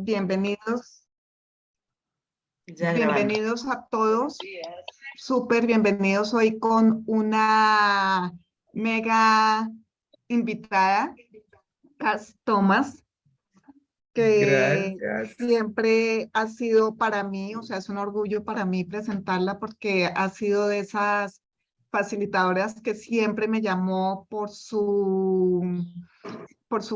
Bienvenidos, Ya grabando. bienvenidos a todos. Súper bienvenidos hoy con una mega invitada, Kass Thomas, que Gracias. siempre ha sido para mí, o sea, es un orgullo para mí presentarla porque ha sido de esas facilitadoras que siempre me llamó por su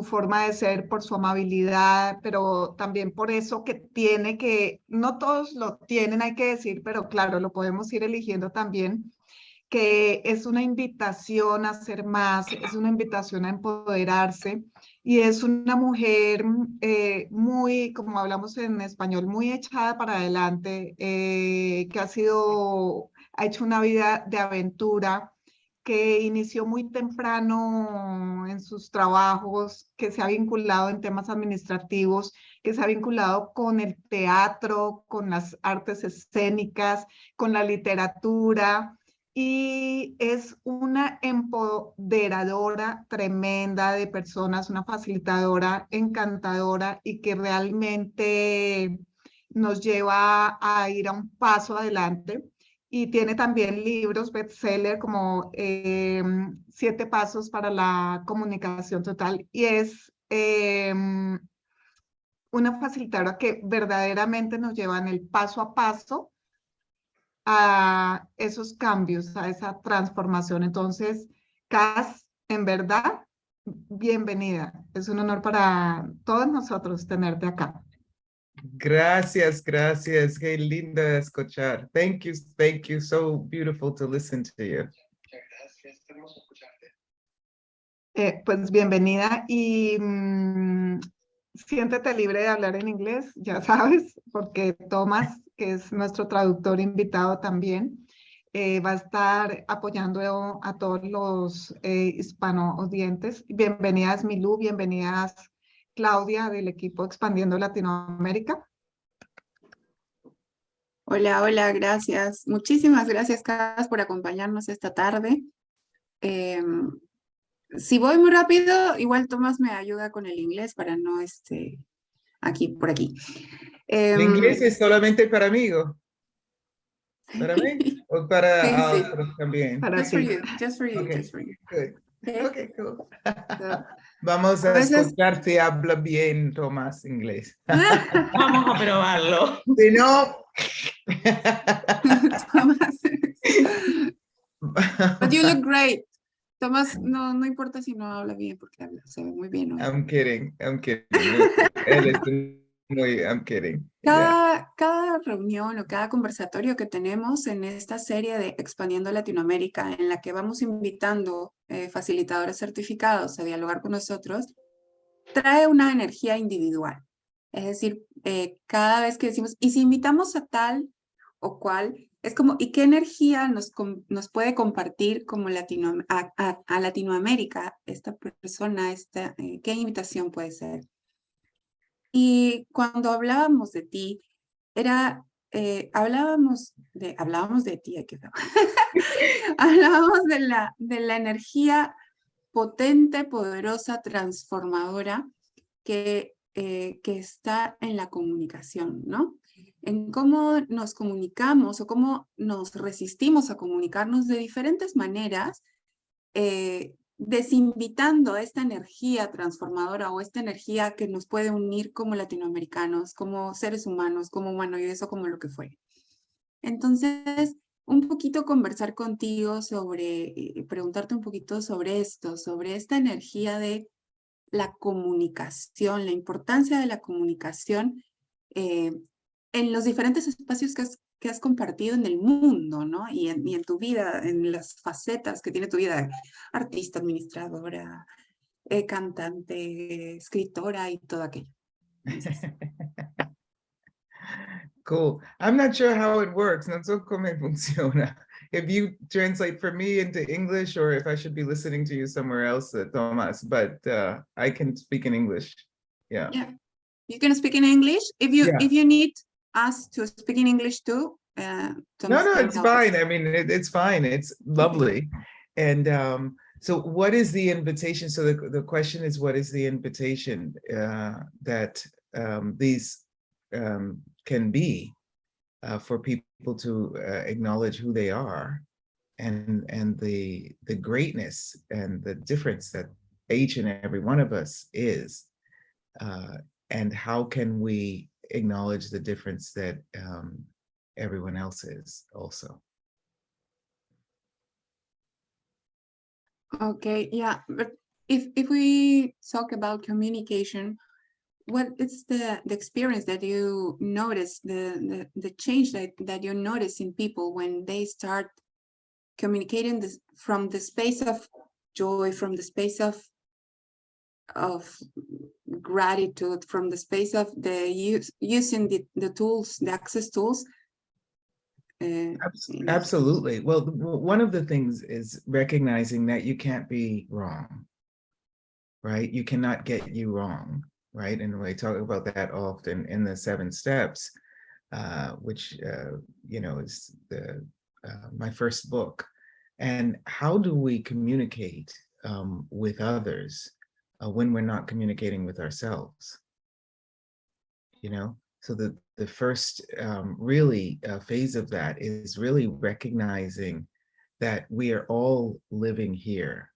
forma de ser, por su amabilidad, pero también por eso que tiene que, no todos lo tienen, hay que decir, pero claro, lo podemos ir eligiendo también, que es una invitación a ser más, es una invitación a empoderarse y es una mujer muy, como hablamos en español, muy echada para adelante, que ha hecho una vida de aventura, que inició muy temprano en sus trabajos, que se ha vinculado en temas administrativos, que se ha vinculado con el teatro, con las artes escénicas, con la literatura, y es una empoderadora tremenda de personas, una facilitadora encantadora y que realmente nos lleva a ir a un paso adelante. Y tiene también libros bestseller como 7 pasos para la comunicación total. Y es una facilitadora que verdaderamente nos lleva en el paso a paso a esos cambios, a esa transformación. Entonces, Kass, en verdad, bienvenida. Es un honor para todos nosotros tenerte acá. Gracias, gracias. Qué lindo escuchar. Thank you, thank you. So beautiful to listen to you. Pues bienvenida y siéntete libre de hablar en inglés, ya sabes, porque Tomas, que es nuestro traductor invitado también, va a estar apoyando a todos los hispano oyentes. Bienvenidas Milú, bienvenidas Claudia del equipo Expandiendo Latinoamérica. Hola, hola, gracias. Muchísimas gracias, Kass, por acompañarnos esta tarde. Si voy muy rápido, igual Tomás me ayuda con el inglés para no por aquí. ¿El inglés es solamente para amigos? ¿Para mí? ¿O para Sí. otros también? Para Just for ti. you, just for you, Okay, just for you. good. Okay. Okay, cool. So, Vamos a a veces- escuchar si habla bien Tomás inglés. Vamos a probarlo. Si no... Tomás. But you look great. Tomás, no importa si no habla bien porque se ve muy bien hoy. I'm kidding. Él es I'm kidding. Yeah. Cada reunión o cada conversatorio que tenemos en esta serie de Expandiendo Latinoamérica, en la que vamos invitando facilitadores certificados a dialogar con nosotros, trae una energía individual. Es decir, cada vez que decimos, y si invitamos a tal o cual, es como, ¿y qué energía nos puede compartir como a Latinoamérica esta persona, qué invitación puede ser? Y cuando hablábamos de ti, hablábamos de ti, qué feo. Hablábamos de la energía potente, poderosa, transformadora que está en la comunicación, ¿no? En cómo nos comunicamos o cómo nos resistimos a comunicarnos de diferentes maneras, desinvitando esta energía transformadora o esta energía que nos puede unir como latinoamericanos, como seres humanos, como humanoides o como lo que fuere. Entonces, un poquito conversar contigo preguntarte un poquito sobre esto, sobre esta energía de la comunicación, la importancia de la comunicación en los diferentes espacios que has compartido en el mundo, ¿no? Y en tu vida, en las facetas que tiene tu vida, artista, administradora, cantante, escritora y todo aquello. Entonces, Cool. I'm not sure how it works. No sé cómo funciona. If you translate for me into English or if I should be listening to you somewhere else, Tomas, but I can speak in English. Yeah. yeah. You can speak in English. If you need us to speak in English too, Thomas No, can it's help fine. us. I mean, it's fine. It's lovely. And so what is the invitation? So the question is, what is the invitation that these can be for people to acknowledge who they are and the greatness and the difference that each and every one of us is, and how can we acknowledge the difference that everyone else is also. Okay, yeah, but if we talk about communication, what is the experience that you notice, the change that you notice in people when they start communicating this from the space of joy, from the space of gratitude, from the space of the using the tools, the access tools? Absolutely. Well, one of the things is recognizing that you can't be wrong, right? You cannot get you wrong, right? And we talk about that often in the 7 steps, which, you know, is my first book. And how do we communicate with others when we're not communicating with ourselves? You know, so the first really phase of that is really recognizing that we are all living here,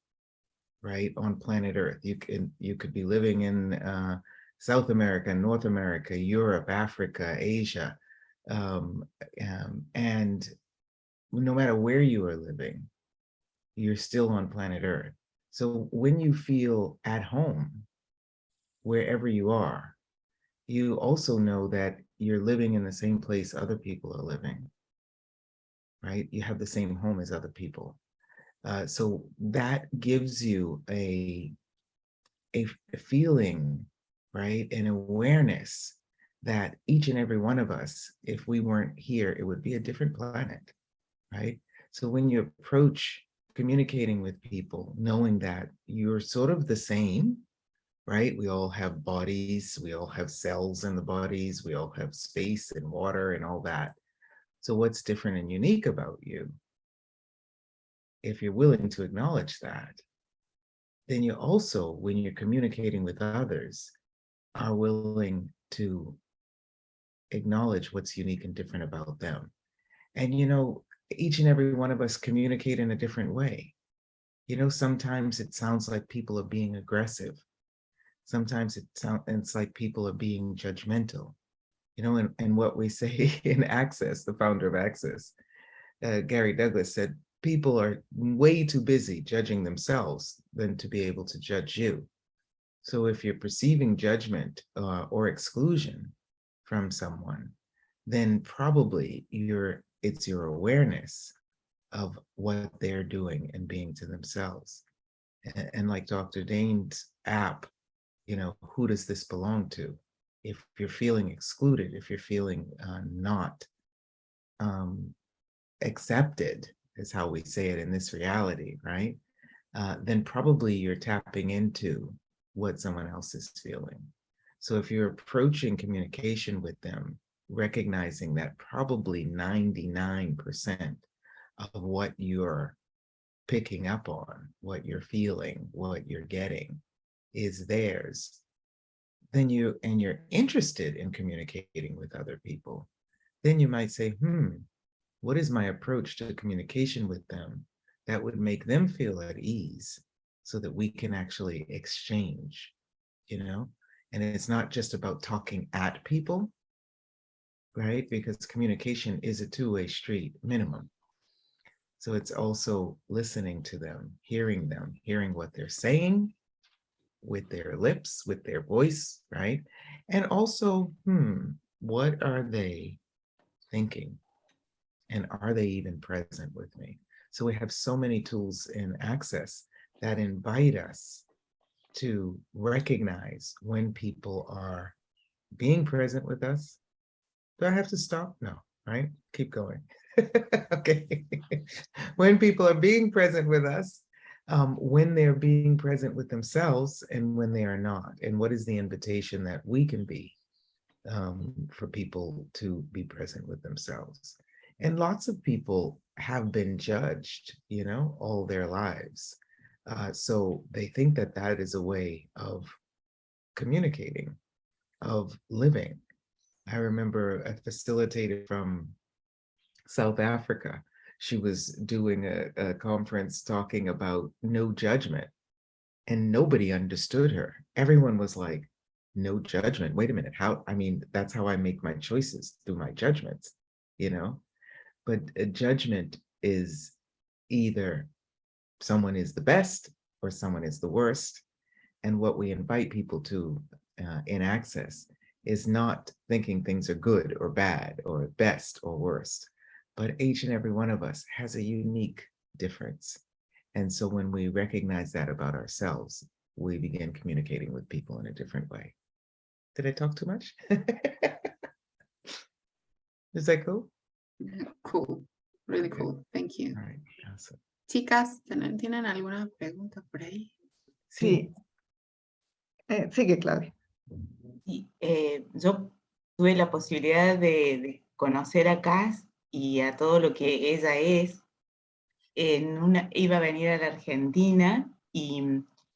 right, on planet Earth. You could be living in South America, North America, Europe, Africa, Asia, and no matter where you are living, you're still on planet Earth. So when you feel at home, wherever you are, you also know that you're living in the same place other people are living, right? You have the same home as other people. So that gives you a feeling, right? An awareness that each and every one of us, if we weren't here, it would be a different planet, right? So when you approach communicating with people, knowing that you're sort of the same, right? We all have bodies, we all have cells in the bodies, we all have space and water and all that. So what's different and unique about you? If you're willing to acknowledge that, then you also, when you're communicating with others, are willing to acknowledge what's unique and different about them. And, you know, each and every one of us communicate in a different way. You know, sometimes it sounds like people are being aggressive. Sometimes it's like people are being judgmental. You know, and what we say in Access, the founder of Access, Gary Douglas said, people are way too busy judging themselves than to be able to judge you. So if you're perceiving judgment or exclusion from someone, then probably it's your awareness of what they're doing and being to themselves. And like Dr. Dane's app, you know, who does this belong to? If you're feeling excluded, if you're feeling not accepted, is how we say it in this reality, right? Then probably you're tapping into what someone else is feeling. So if you're approaching communication with them, recognizing that probably 99% of what you're picking up on, what you're feeling, what you're getting is theirs, then you're interested in communicating with other people, then you might say, what is my approach to communication with them that would make them feel at ease so that we can actually exchange, you know? And it's not just about talking at people, right? Because communication is a two-way street minimum. So it's also listening to them, hearing what they're saying with their lips, with their voice, right? And also, what are they thinking? And are they even present with me? So we have so many tools in Access that invite us to recognize when people are being present with us. Do I have to stop? No, right? Keep going. Okay. When people are being present with us, when they're being present with themselves, and when they are not, and what is the invitation that we can be for people to be present with themselves. And lots of people have been judged, you know, all their lives. So they think that that is a way of communicating. of living. I remember a facilitator from South Africa. She was doing a conference talking about no judgment, and nobody understood her. Everyone was like, no judgment. Wait a minute. How? I mean, that's how I make my choices, through my judgments, you know? But a judgment is either someone is the best or someone is the worst. And what we invite people to in Access is not thinking things are good or bad or best or worst, but each and every one of us has a unique difference. And so when we recognize that about ourselves, we begin communicating with people in a different way. Did I talk too much? Is that cool? Cool, really Okay. cool, thank you. All right, awesome. Chicas, ¿tienen alguna pregunta por ahí? Sí. Sigue, Claudia. Y, yo tuve la posibilidad de conocer a Kass y a todo lo que ella es. Iba a venir a la Argentina y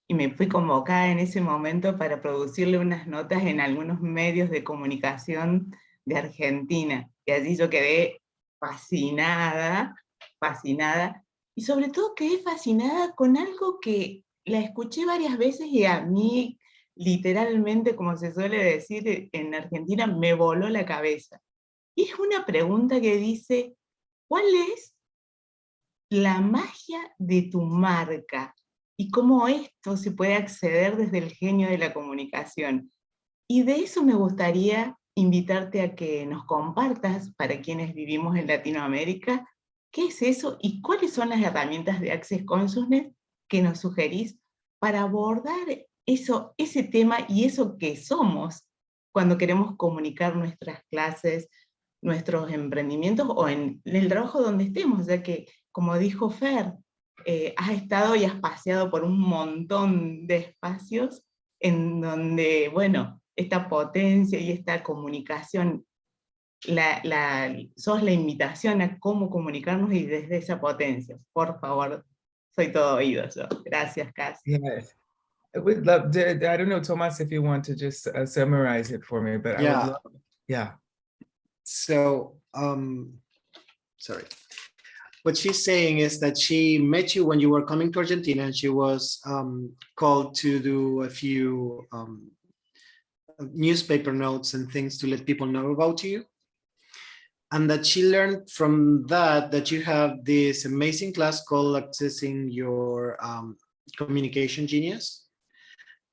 me fui convocada en ese momento para producirle unas notas en algunos medios de comunicación de Argentina. Y allí yo quedé fascinada, fascinada, y sobre todo quedé fascinada con algo que la escuché varias veces y a mí, literalmente, como se suele decir en Argentina, me voló la cabeza. Y es una pregunta que dice, ¿cuál es la magia de tu marca y cómo esto se puede acceder desde el genio de la comunicación? Y de eso me gustaría invitarte a que nos compartas, para quienes vivimos en Latinoamérica, qué es eso y cuáles son las herramientas de Access Consciousness que nos sugerís para abordar ese tema y eso que somos cuando queremos comunicar nuestras clases, nuestros emprendimientos o en el trabajo donde estemos, ya que, como dijo Fer, has estado y has paseado por un montón de espacios en donde, bueno, esta potencia y esta comunicación, sos la invitación a cómo comunicarnos y desde esa potencia. Por favor, soy todo oído yo. Gracias, Kass. Yes. I would love to, I don't know, Tomas, if you want to just summarize it for me, but I would love, yeah. So, sorry. What she's saying is that she met you when you were coming to Argentina, and she was called to do a few newspaper notes and things to let people know about you. And that she learned from that you have this amazing class called Accessing Your Communication Genius.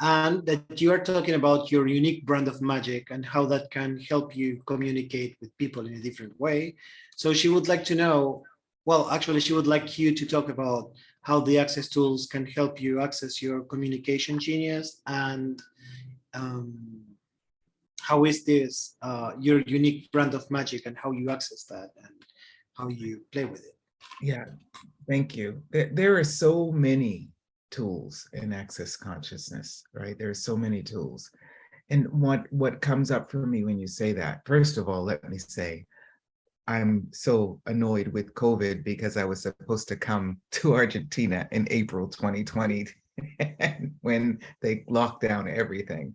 And that you are talking about your unique brand of magic and how that can help you communicate with people in a different way. So she would like to know, well, actually, she would like you to talk about how the Access tools can help you access your communication genius, and how is this your unique brand of magic and how you access that and how you play with it. Yeah, thank you. There are so many tools in Access Consciousness, right? There are so many tools. And what comes up for me when you say that, first of all, let me say, I'm so annoyed with COVID because I was supposed to come to Argentina in April 2020 when they locked down everything.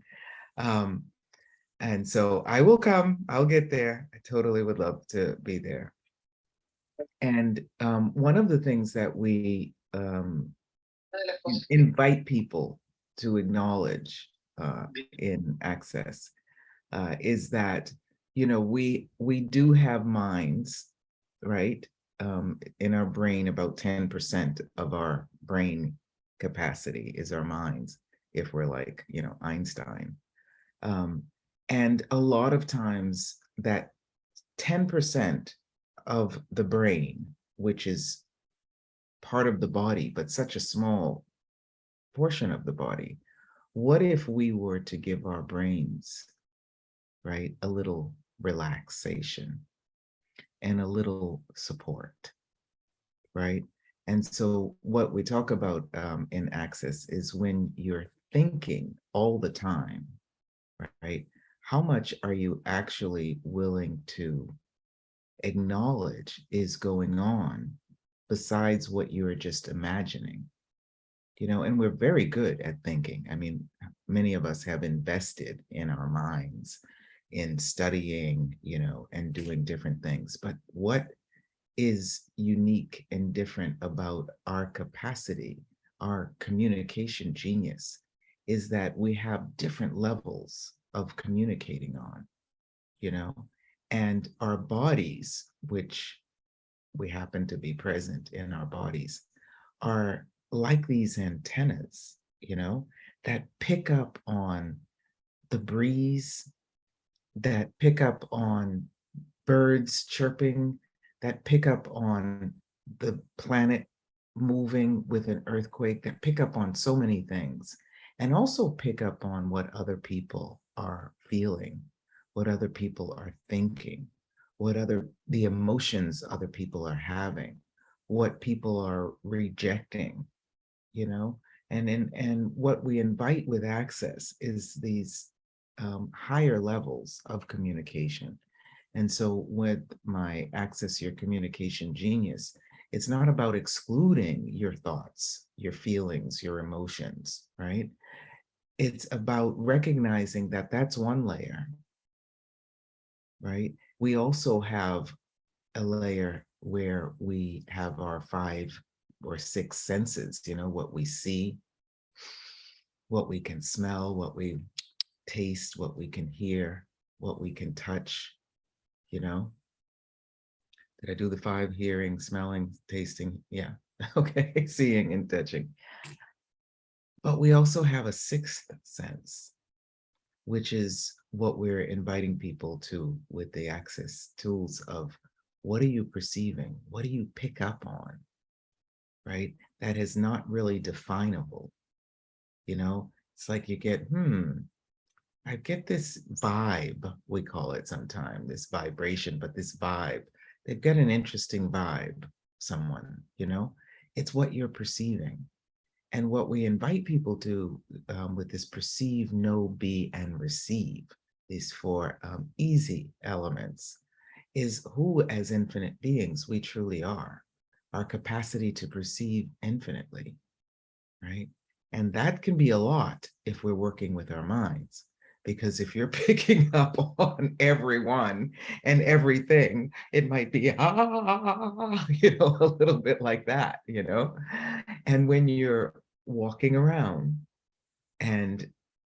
And so I will come, I'll get there. I totally would love to be there. And one of the things that we invite people to acknowledge in Access is that, you know, we do have minds, right? In our brain, about 10% of our brain capacity is our minds, if we're like, you know, Einstein. And a lot of times that 10% of the brain, which is part of the body, but such a small portion of the body, what if we were to give our brains, right, a little relaxation and a little support, right? And so what we talk about in Access is when you're thinking all the time, right? How much are you actually willing to acknowledge is going on besides what you're just imagining, you know, and we're very good at thinking. I mean, many of us have invested in our minds in studying, you know, and doing different things. But what is unique and different about our capacity, our communication genius, is that we have different levels of communicating on, you know, and our bodies, which we happen to be present in our bodies, are like these antennas, you know, that pick up on the breeze, that pick up on birds chirping, that pick up on the planet moving with an earthquake, that pick up on so many things, and also pick up on what other people are feeling, what other people are thinking, the emotions other people are having, what people are rejecting, you know. And what we invite with access is these higher levels of communication. And so with my Access Your Communication Genius, it's not about excluding your thoughts, your feelings, your emotions, right? It's about recognizing that that's one layer, right? We also have a layer where we have our 5 or 6 senses, you know, what we see, what we can smell, what we taste, what we can hear, what we can touch, you know. Did I do the 5? Hearing, smelling, tasting? Yeah. Okay. Seeing and touching. But we also have a 6th sense, which is what we're inviting people to with the access tools of what are you perceiving? What do you pick up on? Right? That is not really definable. You know, it's like you get, I get this vibe, we call it sometimes, this vibration, but this vibe, they've got an interesting vibe, someone, you know, it's what you're perceiving. And what we invite people to with this perceive, know, be, and receive, these 4 easy elements, is who as infinite beings we truly are, our capacity to perceive infinitely, right? And that can be a lot if we're working with our minds. Because if you're picking up on everyone and everything, it might be, you know, a little bit like that, you know? And when you're walking around and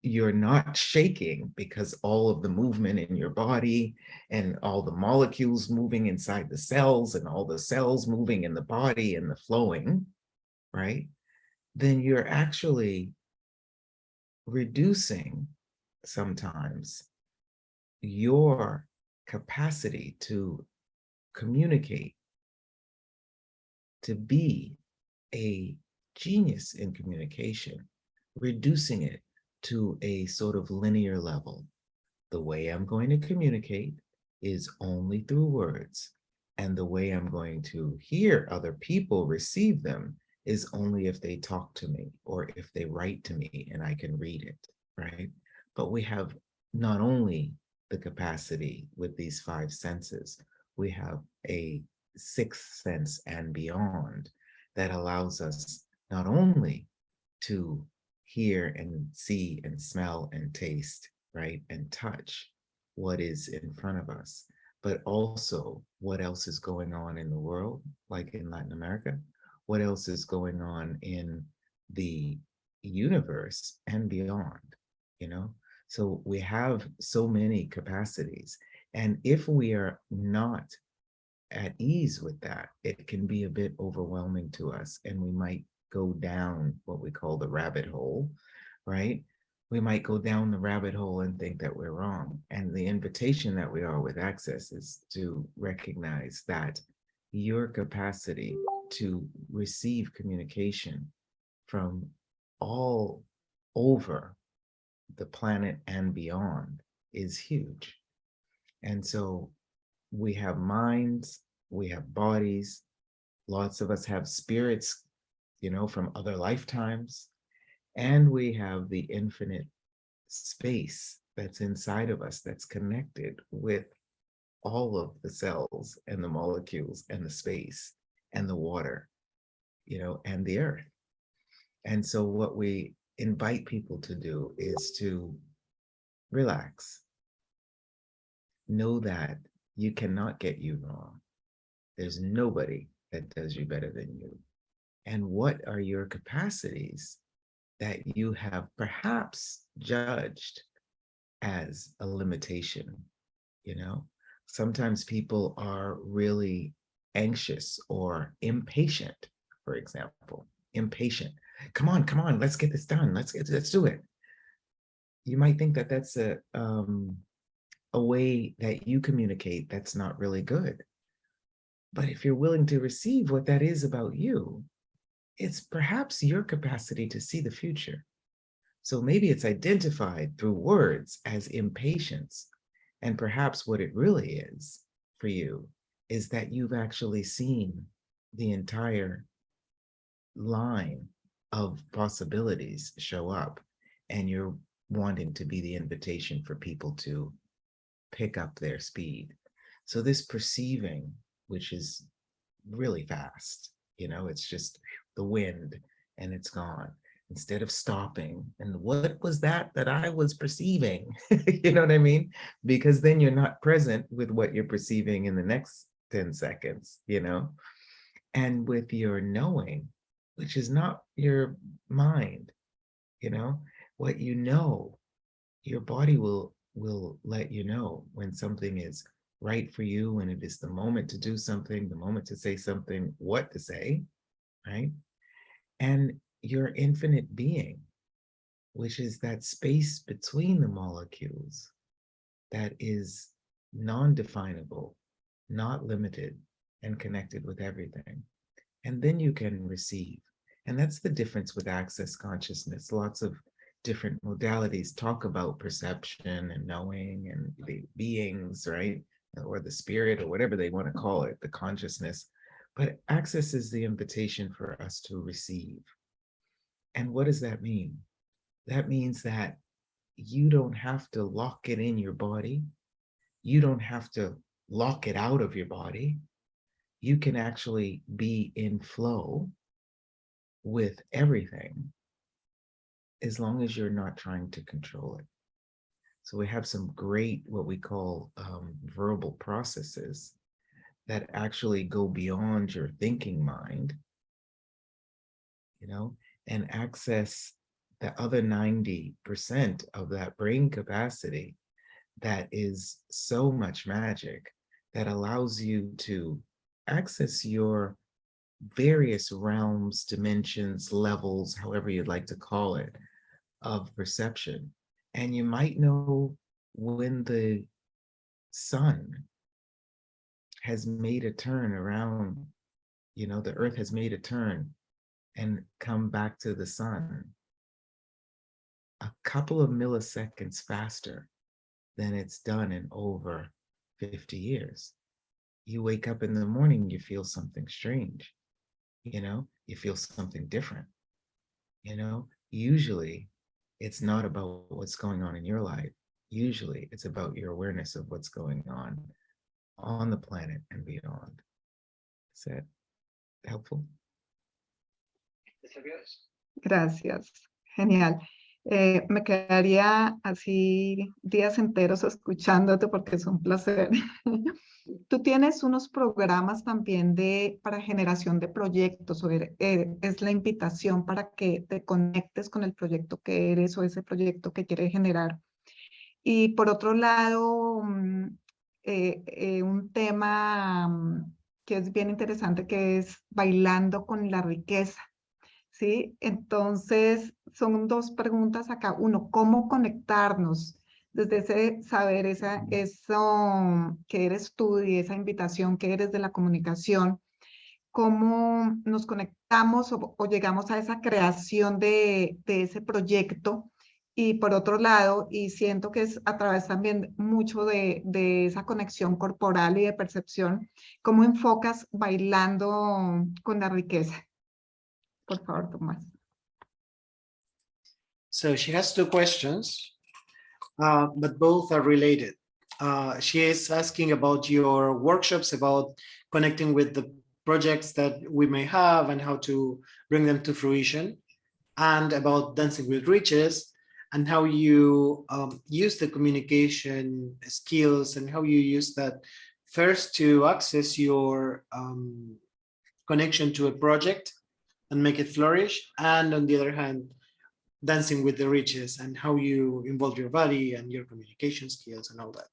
you're not shaking because all of the movement in your body and all the molecules moving inside the cells and all the cells moving in the body and the flowing, right? Then you're actually reducing sometimes your capacity to communicate, to be a genius in communication, reducing it to a sort of linear level. The way I'm going to communicate is only through words, and the way I'm going to hear other people receive them is only if they talk to me or if they write to me and I can read it, right? But we have not only the capacity with these 5 senses, we have a 6th sense and beyond that allows us not only to hear and see and smell and taste, right, and touch what is in front of us, but also what else is going on in the world, like in Latin America, what else is going on in the universe and beyond, you know? So we have so many capacities. And if we are not at ease with that, it can be a bit overwhelming to us, and we might go down what we call the rabbit hole, right? We might go down the rabbit hole and think that we're wrong. And the invitation that we are with Access is to recognize that your capacity to receive communication from all over the planet and beyond is huge. And so we have minds, we have bodies, lots of us have spirits, you know, from other lifetimes, and we have the infinite space that's inside of us that's connected with all of the cells and the molecules and the space and the water, you know, and the earth. And so what we invite people to do is to relax. Know that you cannot get you wrong. There's nobody that does you better than you. And what are your capacities that you have perhaps judged as a limitation? You know, sometimes people are really anxious or impatient, for example, impatient. Come on, let's get this done. Let's do it. You might think that that's a way that you communicate that's not really good. But if you're willing to receive what that is about you, it's perhaps your capacity to see the future. So maybe it's identified through words as impatience. And perhaps what it really is for you is that you've actually seen the entire line of possibilities show up, and you're wanting to be the invitation for people to pick up their speed. So this perceiving, which is really fast, you know, it's just the wind and it's gone. Instead of stopping, and what was that I was perceiving? You know what I mean? Because then you're not present with what you're perceiving in the next 10 seconds, you know? And with your knowing, which is not your mind, you know, what you know, your body will let you know when something is right for you, when it is the moment to do something, the moment to say something, what to say, right? And your infinite being, which is that space between the molecules that is non-definable, not limited, and connected with everything. And then you can receive. And that's the difference with access consciousness. Lots of different modalities talk about perception and knowing and the beings, right? Or the spirit, or whatever they want to call it, the consciousness. But access is the invitation for us to receive. And what does that mean? That means that you don't have to lock it in your body. You don't have to lock it out of your body. You can actually be in flow with everything as long as you're not trying to control it. So we have some great, what we call verbal processes that actually go beyond your thinking mind, you know, and access the other 90% of that brain capacity that is so much magic, that allows you to access your various realms, dimensions, levels, however you'd like to call it, of perception. And you might know when the sun has made a turn around, you know, the earth has made a turn and come back to the sun a couple of milliseconds faster than it's done in over 50 years. You wake up in the morning, you feel something strange, you know, you feel something different, you know. Usually it's not about what's going on in your life. Usually it's about your awareness of what's going on the planet and beyond. Is that helpful? Gracias. Genial. Me quedaría así días enteros escuchándote porque es un placer. Tú tienes unos programas también para generación de proyectos, o es la invitación para que te conectes con el proyecto que eres o ese proyecto que quieres generar. Y por otro lado, un tema que es bien interesante, que es bailando con la riqueza. ¿Sí? Entonces, son dos preguntas acá. Uno, ¿cómo conectarnos desde ese saber, eso que eres tú y esa invitación que eres de la comunicación? ¿Cómo nos conectamos o llegamos a esa creación de ese proyecto? Y por otro lado, y siento que es a través también mucho de esa conexión corporal y de percepción, ¿cómo enfocas bailando con la riqueza? Por favor, Tomás. So she has two questions, but both are related. She is asking about your workshops, about connecting with the projects that we may have and how to bring them to fruition. and about Dancing with Riches, and how you use the communication skills and how you use that first to access your connection to a project and make it flourish, and on the other hand, Dancing with the Riches and how you involve your body and your communication skills and all that.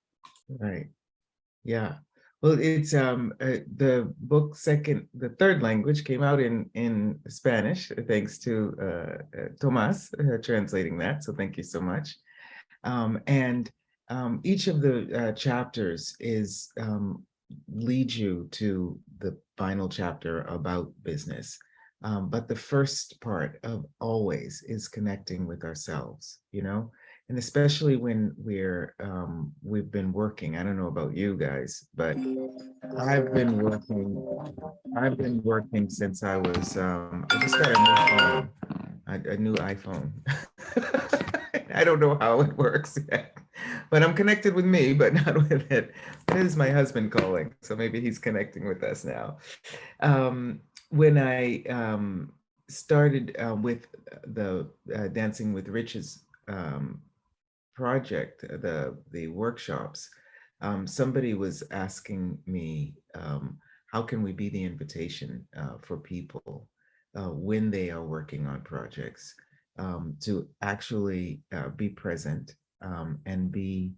Right. Yeah. Well, it's the book the third language came out in Spanish, thanks to Tomas translating that. So thank you so much. And each of the chapters is leads you to the final chapter about business. But the first part of always is connecting with ourselves, you know, and especially when we've been working. I don't know about you guys, but I've been working since I was I just got a new phone, a new iPhone. I don't know how it works yet, but I'm connected with me, but not with it. It is my husband calling, so maybe he's connecting with us now. When I started with the Dancing with Riches project, the workshops, somebody was asking me, how can we be the invitation for people when they are working on projects to actually be present and be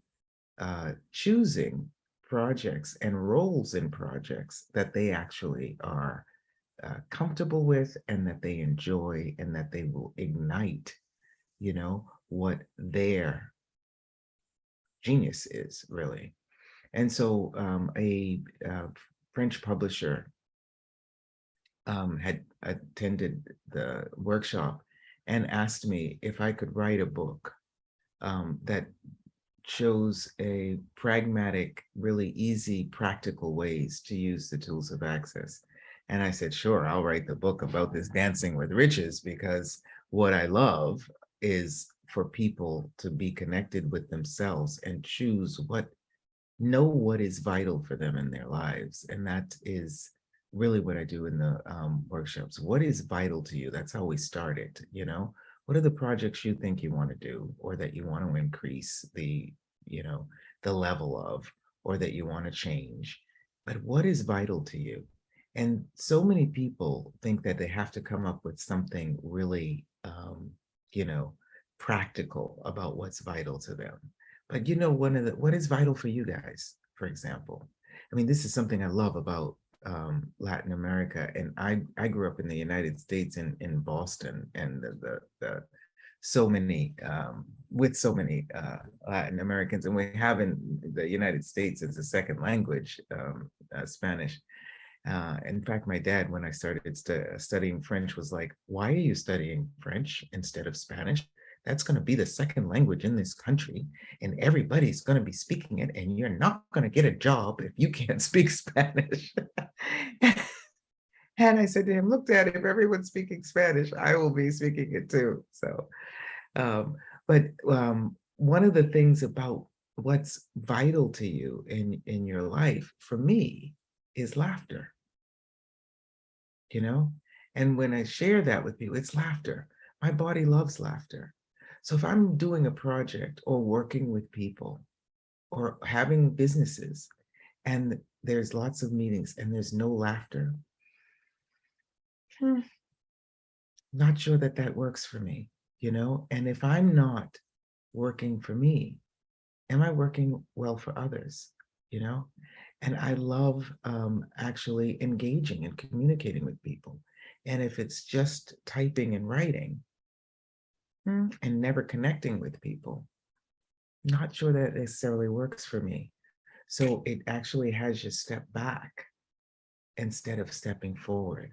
choosing projects and roles in projects that they actually are comfortable with and that they enjoy and that they will ignite, you know, what their genius is really. And so a French publisher had attended the workshop and asked me if I could write a book that shows a pragmatic, really easy, practical ways to use the tools of access. And I said, sure, I'll write the book about this Dancing with Riches, because what I love is for people to be connected with themselves and choose know what is vital for them in their lives. And that is really what I do in the workshops. What is vital to you? That's how we start it, you know? What are the projects you think you want to do, or that you want to increase the, you know, the level of, or that you want to change? But what is vital to you? And so many people think that they have to come up with something really, you know, practical about what's vital to them. But you know, what is vital for you guys, for example? I mean, this is something I love about Latin America, and I grew up in the United States in Boston, and the so many with so many Latin Americans, and we have in the United States as a second language Spanish. In fact, my dad, when I started studying French, was like, "Why are you studying French instead of Spanish? That's going to be the second language in this country, and everybody's going to be speaking it, and you're not going to get a job if you can't speak Spanish." And I said to him, "Look, Dad, if everyone's speaking Spanish, I will be speaking it too." So, one of the things about what's vital to you in your life, for me, is laughter. You know, and when I share that with people, it's laughter. My body loves laughter. So if I'm doing a project or working with people or having businesses and there's lots of meetings and there's no laughter, not sure that that works for me, you know? And if I'm not working for me, am I working well for others, you know? And I love actually engaging and communicating with people. And if it's just typing and writing and never connecting with people, not sure that necessarily works for me. So it actually has you step back instead of stepping forward.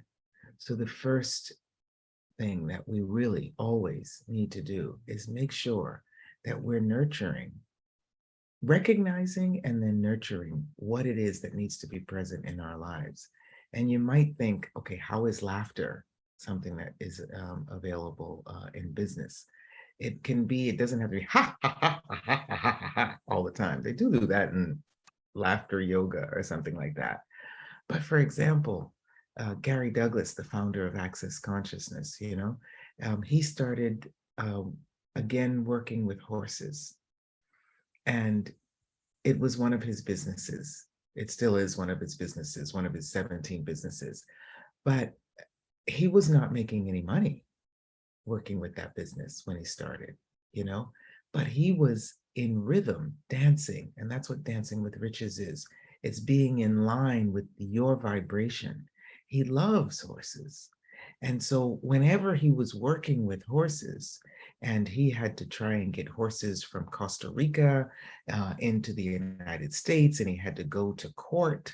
So the first thing that we really always need to do is make sure that we're nurturing, recognizing and then nurturing what it is that needs to be present in our lives. And you might think, okay, how is laughter something that is available in business? It can be, it doesn't have to be ha, ha, ha, ha, ha, ha, ha, ha, all the time. They do that in laughter yoga or something like that. But for example, Gary Douglas, the founder of Access Consciousness, you know, he started again working with horses. And it was one of his businesses. It still is one of his businesses, one of his 17 businesses. But he was not making any money working with that business when he started, you know, but he was in rhythm dancing. And that's what Dancing with Riches is. It's being in line with your vibration. He loves horses. And so whenever he was working with horses, and he had to try and get horses from Costa Rica into the United States, and he had to go to court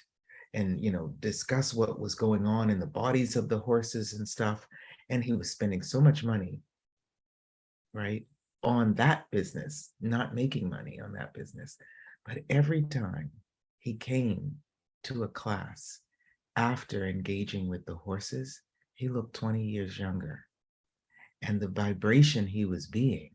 and, you know, discuss what was going on in the bodies of the horses and stuff. And he was spending so much money, right, on that business, not making money on that business. But every time he came to a class after engaging with the horses, he looked 20 years younger. And the vibration he was being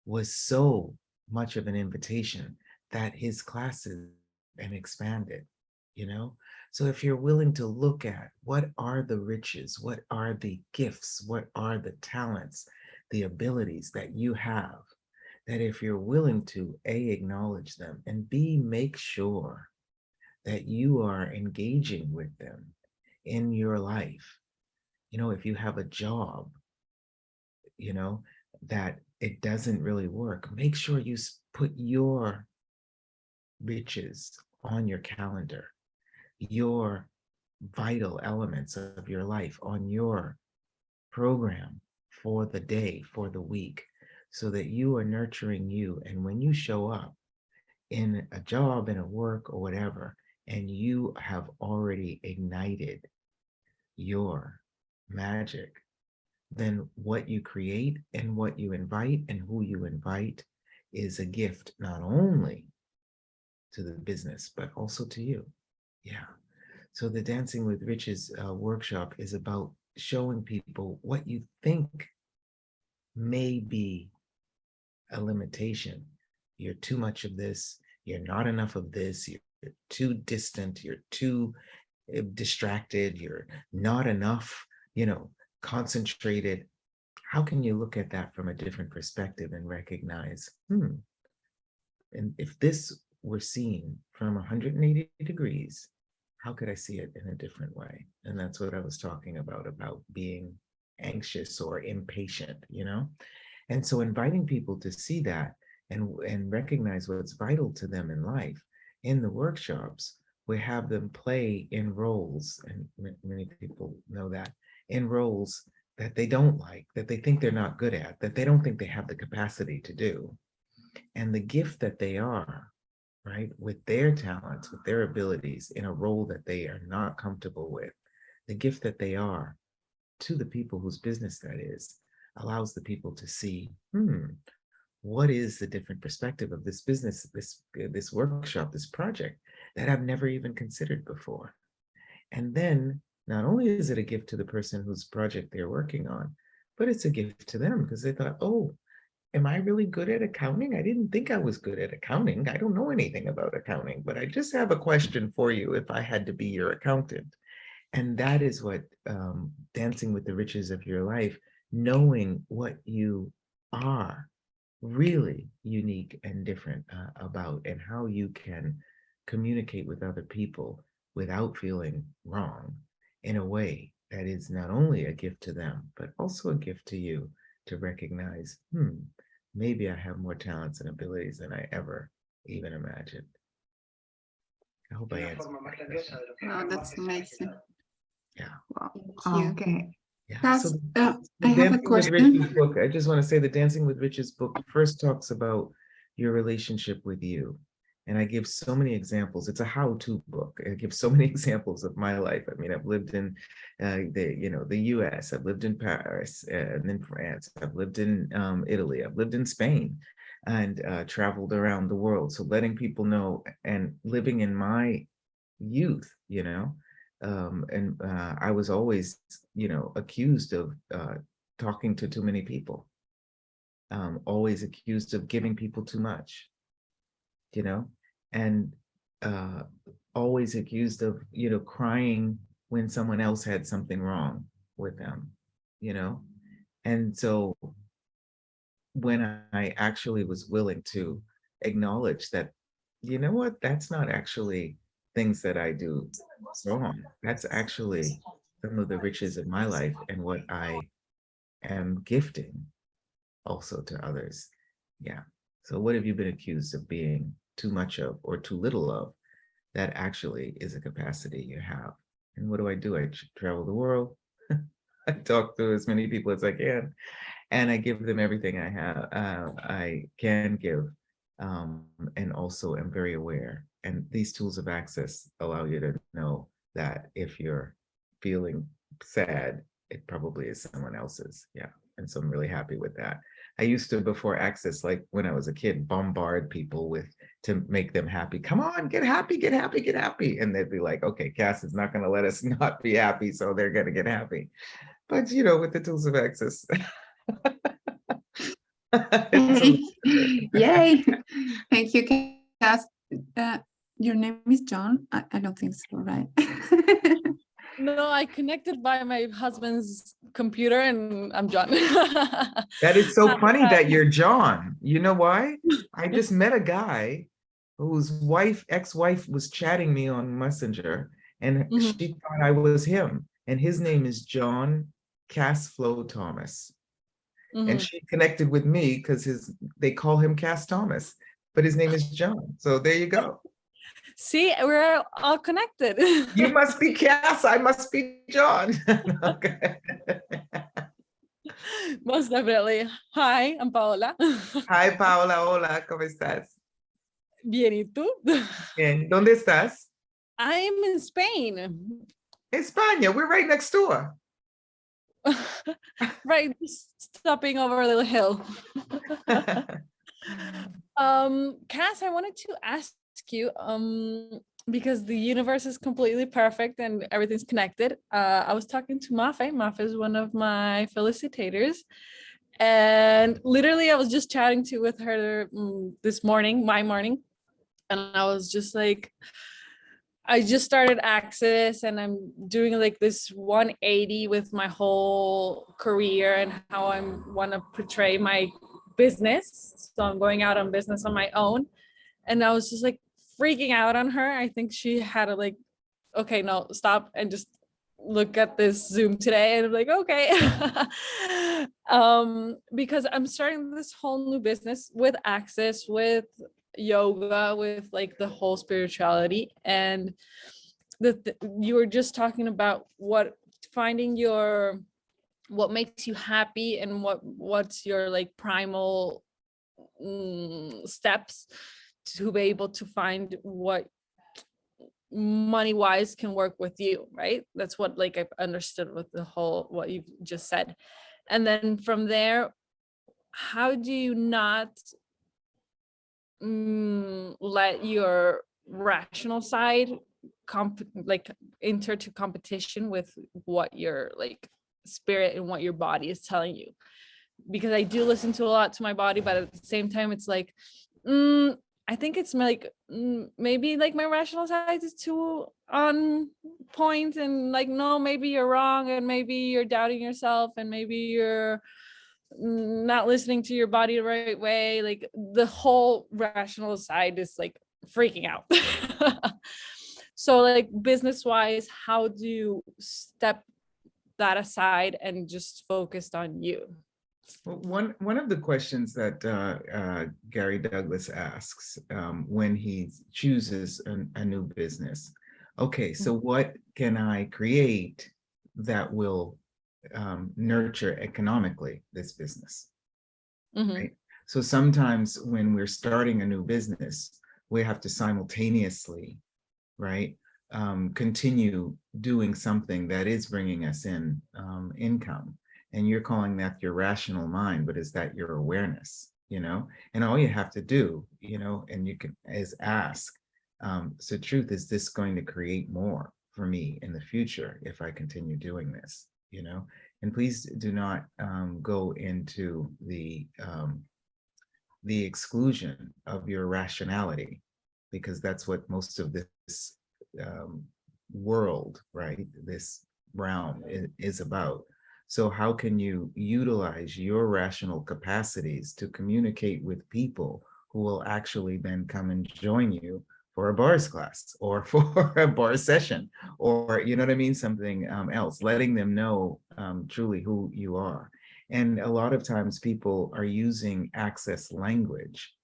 was so much of an invitation that his classes and expanded, you know? So if you're willing to look at what are the riches, what are the gifts, what are the talents, the abilities that you have, that if you're willing to A, acknowledge them, and B, make sure that you are engaging with them in your life. You know, if you have a job, you know, that it doesn't really work, make sure you put your riches on your calendar, your vital elements of your life on your program for the day, for the week, so that you are nurturing you. And when you show up in a job, in a work or whatever, and you have already ignited your magic, then what you create and what you invite and who you invite is a gift, not only to the business, but also to you. Yeah. So the Dancing with Riches workshop is about showing people what you think may be a limitation. You're too much of this, you're not enough of this, you're too distant, you're too distracted, you're not enough, you know, concentrated. How can you look at that from a different perspective and recognize, and if this were seen from 180 degrees, how could I see it in a different way? And that's what I was talking about being anxious or impatient, you know? And so inviting people to see that and recognize what's vital to them in life. In the workshops, we have them play in roles, and many people know that, in roles that they don't like, that they think they're not good at, that they don't think they have the capacity to do. And the gift that they are, right, with their talents, with their abilities in a role that they are not comfortable with, the gift that they are to the people whose business that is, allows the people to see, what is the different perspective of this business, this workshop, this project that I've never even considered before. And then not only is it a gift to the person whose project they're working on, but it's a gift to them because they thought, oh, am I really good at accounting? I didn't think I was good at accounting. I don't know anything about accounting, but I just have a question for you if I had to be your accountant. And that is what Dancing with the Riches of your life, knowing what you are really unique and different about, and how you can communicate with other people without feeling wrong in a way that is not only a gift to them, but also a gift to you to recognize, maybe I have more talents and abilities than I ever even imagined. I hope I answered that question. Oh, that's amazing. Yeah. Wow, thank you. Okay. Yeah. Cass, So I have a Dancing with question. Riches book, I just want to say the Dancing with Riches book first talks about your relationship with you. And I give so many examples. It's a how-to book. I give so many examples of my life. I mean, I've lived in the US, I've lived in Paris and in France, I've lived in Italy, I've lived in Spain, and traveled around the world. So letting people know and living in my youth, I was always, accused of talking to too many people, always accused of giving people too much, and always accused of, crying when someone else had something wrong with them, And so when I actually was willing to acknowledge that, you know what, that's not actually things that I do wrong. That's actually some of the riches of my life and what I am gifting also to others. Yeah. So what have you been accused of being too much of or too little of? That actually is a capacity you have. And what do? I travel the world. I talk to as many people as I can, and I give them everything I have, I can give, and also am very aware. And these tools of access allow you to know that if you're feeling sad, it probably is someone else's. Yeah. And so I'm really happy with that. I used to, before access, like when I was a kid, bombard people with to make them happy. Come on, get happy, get happy, get happy. And they'd be like, okay, Kass is not going to let us not be happy, so they're going to get happy. But you know, with the tools of access. Yay! Thank you, Kass. Your name is John? I don't think so, right? No, I connected by my husband's computer and I'm John. That is so funny that you're John. You know why? I just met a guy whose ex-wife was chatting me on Messenger, and she thought I was him. And his name is John Kass Thomas. And she connected with me because they call him Kass Thomas, but his name is John. So there you go. See, we're all connected. You must be Kass, I must be John. Okay. Most definitely. Hi, I'm Paola. Hi, Paola. Hola, ¿cómo estás? Bien, ¿y tú? Bien. ¿Dónde estás? I'm in Spain. España. We're right next door. Right, stopping over the hill. Kass, I wanted to ask you, because the universe is completely perfect and everything's connected. I was talking to Mafe. Mafe is one of my facilitators. And literally I was just chatting with her this morning, my morning. And I was just like, I just started Access and I'm doing like this 180 with my whole career and how I want to portray my business. So I'm going out on business on my own. And I was just like freaking out on her. I think she had to like, okay, no, stop and just look at this Zoom today. And I'm like, okay. Because I'm starting this whole new business with Access, with yoga, with like the whole spirituality. And you were just talking about finding what makes you happy and what's your like primal steps to be able to find what money wise can work with you, right? That's what like I've understood with the whole what you've just said. And then from there, how do you not let your rational side enter to competition with what your like spirit and what your body is telling you? Because I do listen to a lot to my body, but at the same time it's like I think it's like maybe like my rational side is too on point and like, no, maybe you're wrong and maybe you're doubting yourself and maybe you're not listening to your body the right way. Like the whole rational side is like freaking out. So like business wise, how do you step that aside and just focus on you? Well, one of the questions that Gary Douglas asks when he chooses a new business, okay, so what can I create that will nurture economically this business? Right? So sometimes when we're starting a new business, we have to simultaneously, right, continue doing something that is bringing us in income. And you're calling that your rational mind, but is that your awareness, you know? And all you have to do, you know, and you can is ask, so truth, is this going to create more for me in the future if I continue doing this, you know? And please do not go into the exclusion of your rationality, because that's what most of this world, right, this realm is about. So how can you utilize your rational capacities to communicate with people who will actually then come and join you for a bars class or for a bar session, or, you know what I mean, something else, letting them know truly who you are. And a lot of times people are using access language.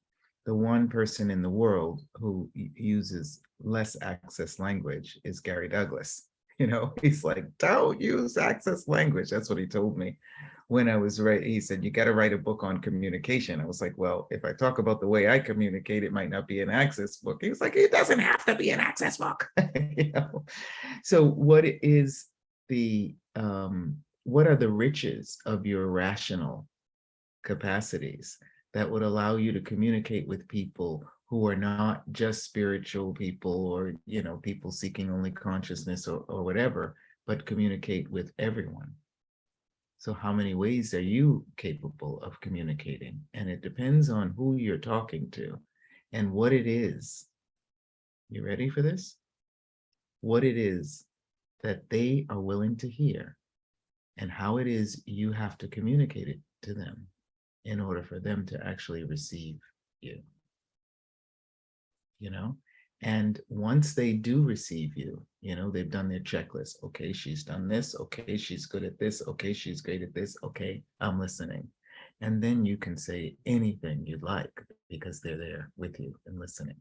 The one person in the world who uses less access language is Gary Douglas. You know, he's like, don't use access language. That's what he told me when I was right. He said, you got to write a book on communication. I was like, well, if I talk about the way I communicate, it might not be an access book. He was like, it doesn't have to be an access book. You know? So what is the, what are the riches of your rational capacities that would allow you to communicate with people who are not just spiritual people, or, you know, people seeking only consciousness or whatever, but communicate with everyone? So how many ways are you capable of communicating? And it depends on who you're talking to and what it is. You ready for this? What it is that they are willing to hear, and how it is you have to communicate it to them in order for them to actually receive you. You know, and once they do receive you, you know, they've done their checklist. Okay, she's done this. Okay, she's good at this. Okay, she's great at this. Okay, I'm listening. And then you can say anything you'd like because they're there with you and listening.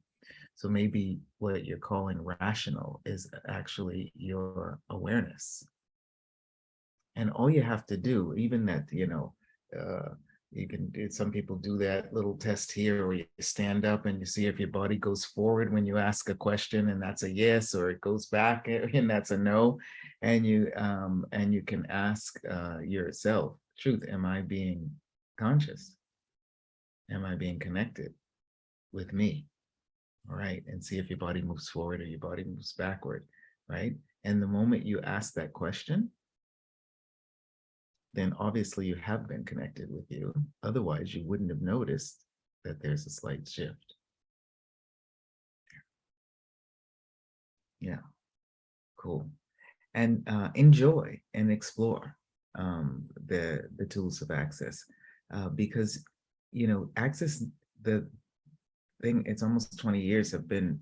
So maybe what you're calling rational is actually your awareness. And all you have to do, even that, you know, you can do, some people do that little test here where you stand up and you see if your body goes forward when you ask a question, and that's a yes, or it goes back and that's a no. And you can ask yourself, truth, am I being conscious? Am I being connected with me? All right, and see if your body moves forward or your body moves backward, right? And the moment you ask that question, then obviously you have been connected with you. Otherwise, you wouldn't have noticed that there's a slight shift. Yeah, cool. And enjoy and explore the tools of access, because, you know, access, the thing, it's almost 20 years I've been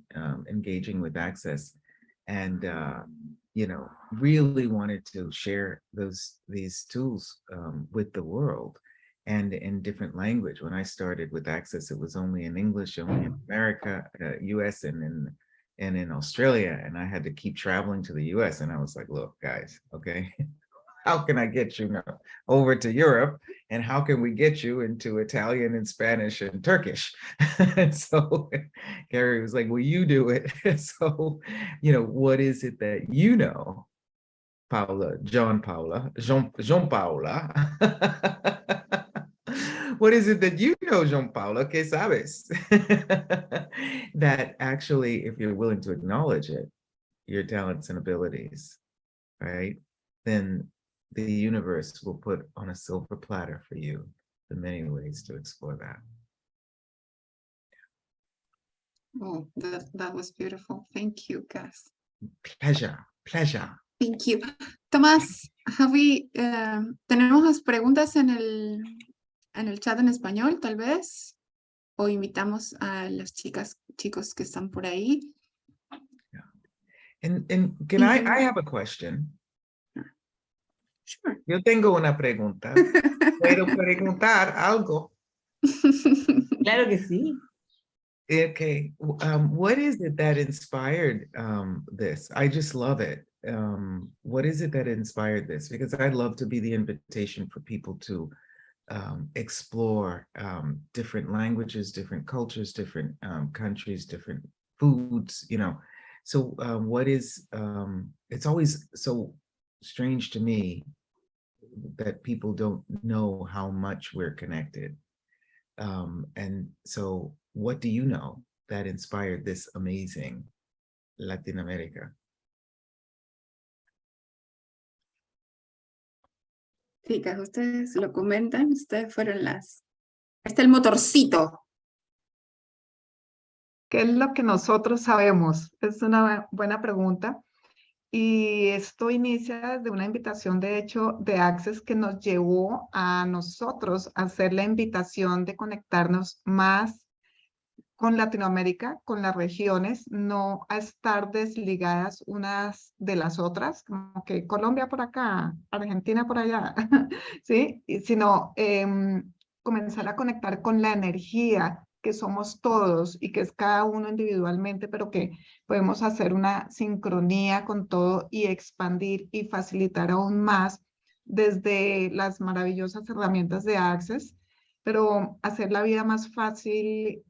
engaging with access, and you know, really wanted to share these tools with the world, and in different language. When I started with access, it was only in English, only in America, US, and in Australia, and I had to keep traveling to the US. And I was like, look, guys, okay, how can I get you now over to Europe? And how can we get you into Italian and Spanish and Turkish? So Gary was like, well, you do it. So, you know, what is it that you know, Paula, Jean Paula? What is it that you know, Jean Paula, que sabes? That actually, if you're willing to acknowledge it, your talents and abilities, right, then the universe will put on a silver platter for you the many ways to explore that. Oh, that was beautiful. Thank you, Kass. Pleasure, pleasure. Thank you. Tomás, ¿tenemos preguntas en el chat en español, tal vez? O invitamos a las chicos que están por ahí. Yeah. And can I have a question? Sure. Yo tengo una pregunta. Puedo preguntar algo. Claro que sí. Okay, what is it that inspired this? I just love it. What is it that inspired this? Because I'd love to be the invitation for people to explore different languages, different cultures, different countries, different foods, you know. So what is, it's always so strange to me that people don't know how much we're connected. And so what do you know that inspired this amazing Latin America? Chicas, ustedes lo comentan, ustedes fueron el motorcito. ¿Qué es lo que nosotros sabemos? Es una buena pregunta. Y esto inicia desde una invitación, de hecho, de Access que nos llevó a nosotros a hacer la invitación de conectarnos más con Latinoamérica, con las regiones, no a estar desligadas unas de las otras, como que Colombia por acá, Argentina por allá, ¿sí? Sino comenzar a conectar con la energía que somos todos y que es cada uno individualmente, pero que podemos hacer una sincronía con todo y expandir y facilitar aún más desde las maravillosas herramientas de Access, pero hacer la vida más fácil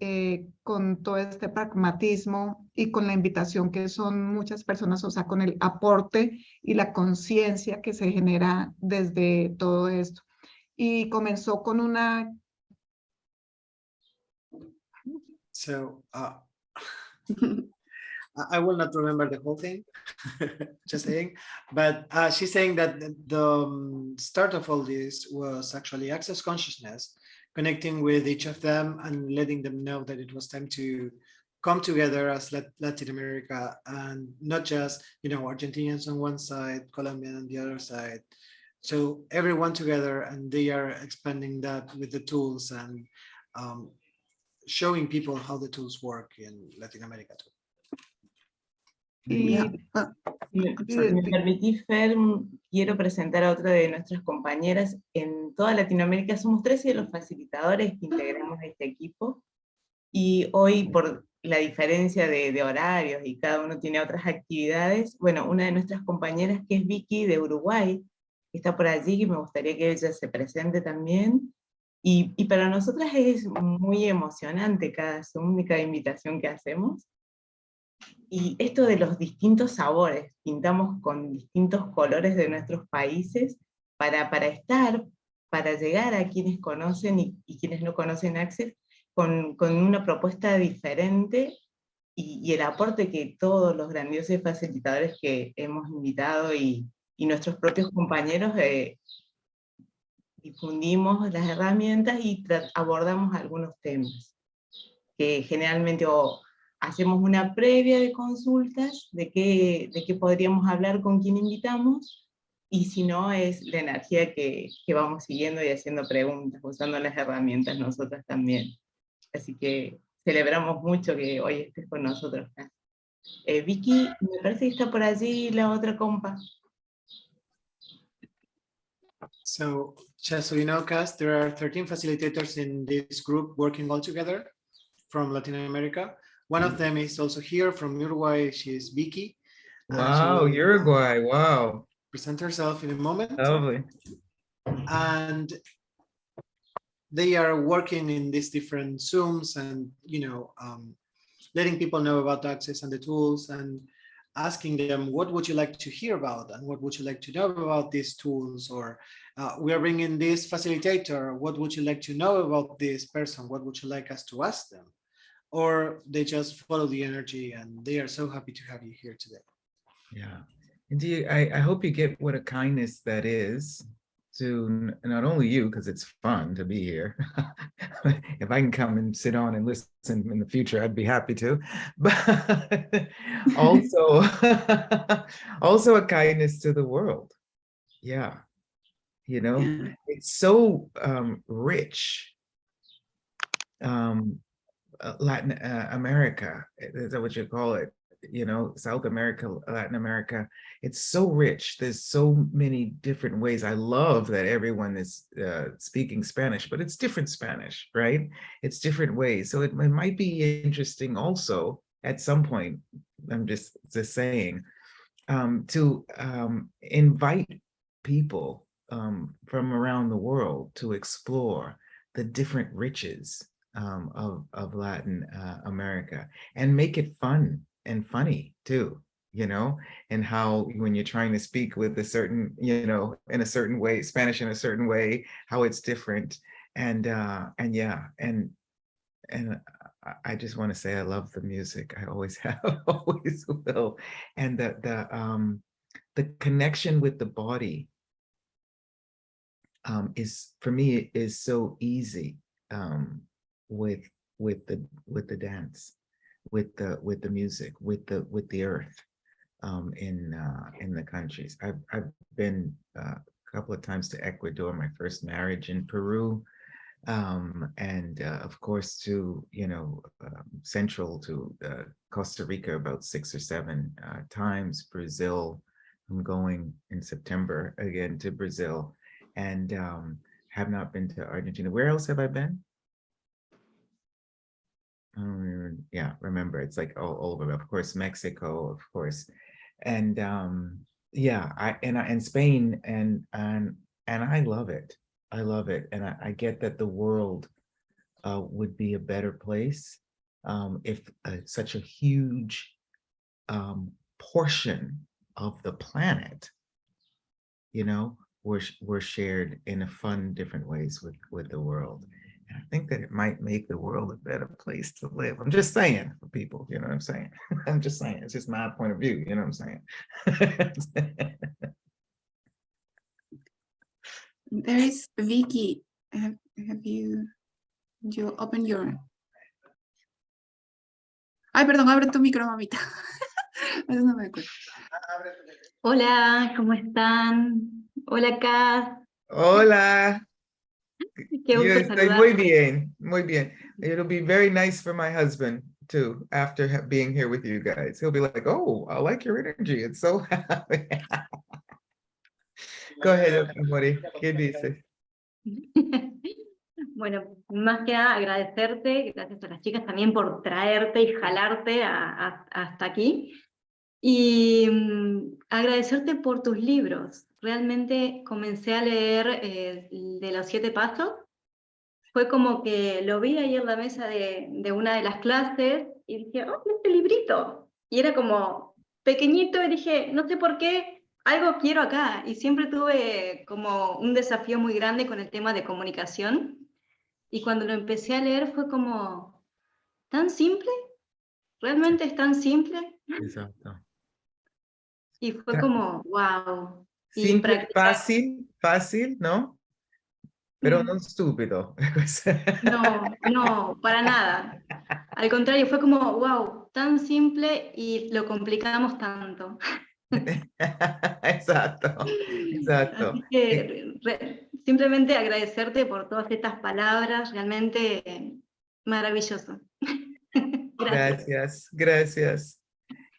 con todo este pragmatismo y con la invitación que son muchas personas, o sea, con el aporte y la conciencia que se genera desde todo esto. Y comenzó con una... So I will not remember the whole thing, just saying, but she's saying that the start of all this was actually access consciousness, connecting with each of them and letting them know that it was time to come together as Latin America, and not just, you know, Argentinians on one side, Colombian on the other side. So everyone together, and they are expanding that with the tools and showing people how the tools work in Latin America too. Y, Si me permitís, Fer, quiero presentar a otra de nuestras compañeras. En toda Latinoamérica somos 13 de los facilitadores que integramos este equipo, y hoy por la diferencia de horarios y cada uno tiene otras actividades, bueno, una de nuestras compañeras, que es Vicky de Uruguay, que está por allí, y me gustaría que ella se presente también. Y para nosotras es muy emocionante cada Zoom y cada invitación que hacemos. Y esto de los distintos sabores, pintamos con distintos colores de nuestros países para estar, para llegar a quienes conocen y quienes no conocen Access, con una propuesta diferente, y el aporte que todos los grandiosos facilitadores que hemos invitado y nuestros propios compañeros difundimos las herramientas y abordamos algunos temas que generalmente hacemos una previa de consultas de qué podríamos hablar con quien invitamos, y si no, es la energía que vamos siguiendo y haciendo preguntas, usando las herramientas nosotras también. Así que celebramos mucho que hoy estés con nosotros. Vicky, me parece que está por allí la otra compa. So just so you know, Kass, there are 13 facilitators in this group working all together from Latin America. One of them is also here from Uruguay. She is Vicky. Wow, Uruguay, wow. Present herself in a moment. Lovely. And they are working in these different Zooms and, you know, letting people know about Access and the tools, and asking them, what would you like to hear about? And what would you like to know about these tools? Or we are bringing this facilitator. What would you like to know about this person? What would you like us to ask them? Or they just follow the energy, and they are so happy to have you here today. Yeah. Indeed, I hope you get what a kindness that is to not only you, because it's fun to be here. If I can come and sit on and listen in the future, I'd be happy to. But also, also a kindness to the world. Yeah. You know, Yeah. it's so rich. Latin America, is that what you call it? You know, South America, Latin America, it's so rich. There's so many different ways. I love that everyone is speaking Spanish, but it's different Spanish, right? It's different ways. So it might be interesting also at some point, I'm just saying, to invite people from around the world to explore the different riches of Latin America, and make it fun and funny too, you know, and how when you're trying to speak with a certain, you know, in a certain way, Spanish in a certain way, how it's different. And yeah, and I just want to say I love the music. I always have, always will. And the connection with the body is, for me, is so easy with the dance, with the music, with the earth. in the countries. I've been a couple of times to Ecuador, my first marriage in Peru, and of course to, central to Costa Rica about 6 or 7 times. Brazil, I'm going in September again to Brazil, and have not been to Argentina. Where else have I been? Yeah, remember, it's like all over. Of course, Mexico, of course, and yeah, and Spain, and I love it. I love it, and I get that the world would be a better place if such a huge portion of the planet, were shared in a fun, different ways with the world. And I think that it might make the world a better place to live. I'm just saying for people, you know what I'm saying? I'm just saying, it's just my point of view, you know what I'm saying? There is Vicky. Have you open your... Ay, perdón, abre tu micro, mamita. Eso no me acuerdo. Hola, ¿cómo están? Hola, Kass. Hola. Qué Yo gusto estoy muy saludarte. bien, muy bien. It'll be very nice for my husband too, after being here with you guys. He'll be like, oh, I like your energy. It's so happy. Go ahead, Mori. ¿Qué dices? Bueno, más que nada agradecerte, gracias a las chicas también por traerte y jalarte hasta aquí. Y agradecerte por tus libros. Realmente comencé a leer de los 7 pasos. Fue como que lo vi ahí en la mesa de una de las clases y dije, oh, este librito. Y era como pequeñito y dije, no sé por qué, algo quiero acá. Y siempre tuve como un desafío muy grande con el tema de comunicación. Y cuando lo empecé a leer fue como, ¿tan simple? ¿Realmente es tan simple? Exacto. Y fue como, wow. Y Simple, practicar. fácil, ¿no? Pero no estúpido. No, para nada. Al contrario, fue como, wow, tan simple y lo complicamos tanto. Exacto, exacto. Así que simplemente agradecerte por todas estas palabras, realmente maravilloso. Gracias. Gracias.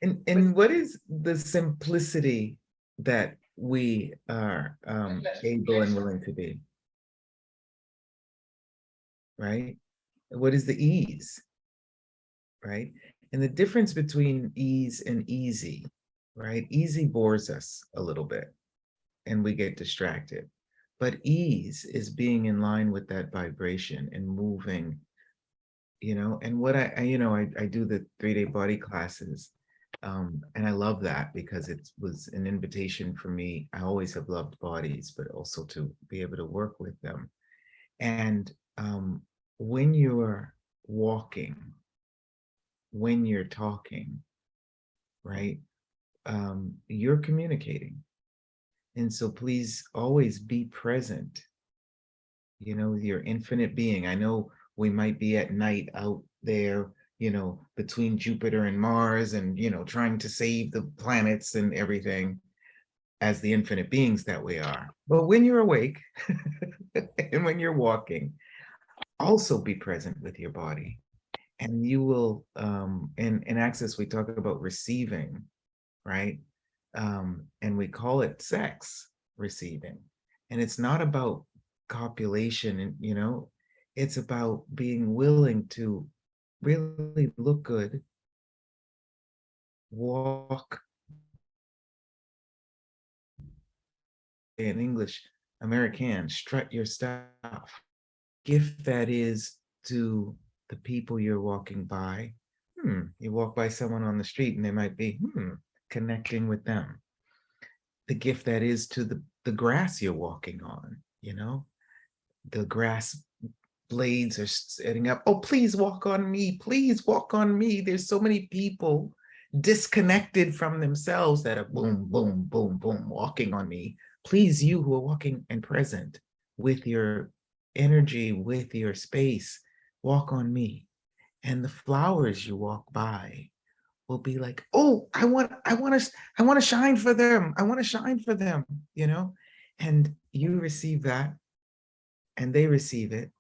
And what is the simplicity that we are able and willing to be? Right? What is the ease? Right? And the difference between ease and easy, right? Easy bores us a little bit and we get distracted. But ease is being in line with that vibration and moving, and what I do the 3-day body classes. And I love that because it was an invitation for me. I always have loved bodies, but also to be able to work with them. And when you're walking, when you're talking, right, you're communicating. And so please always be present, your infinite being. I know we might be at night out there, between Jupiter and Mars and, trying to save the planets and everything as the infinite beings that we are. But when you're awake and when you're walking, also be present with your body. And you will, in Access, we talk about receiving, right? And we call it sex receiving. And it's not about copulation, and, it's about being willing to really look good, walk, in English, American, strut your stuff. Gift that is to the people you're walking by. You walk by someone on the street and they might be connecting with them. The gift that is to the grass you're walking on, the grass blades are setting up. Oh, please walk on me. Please walk on me. There's so many people disconnected from themselves that are boom, boom, boom, boom, walking on me. Please, you who are walking and present with your energy, with your space, walk on me. And the flowers you walk by will be like, oh, I want to shine for them. I want to shine for them, you know? And you receive that and they receive it.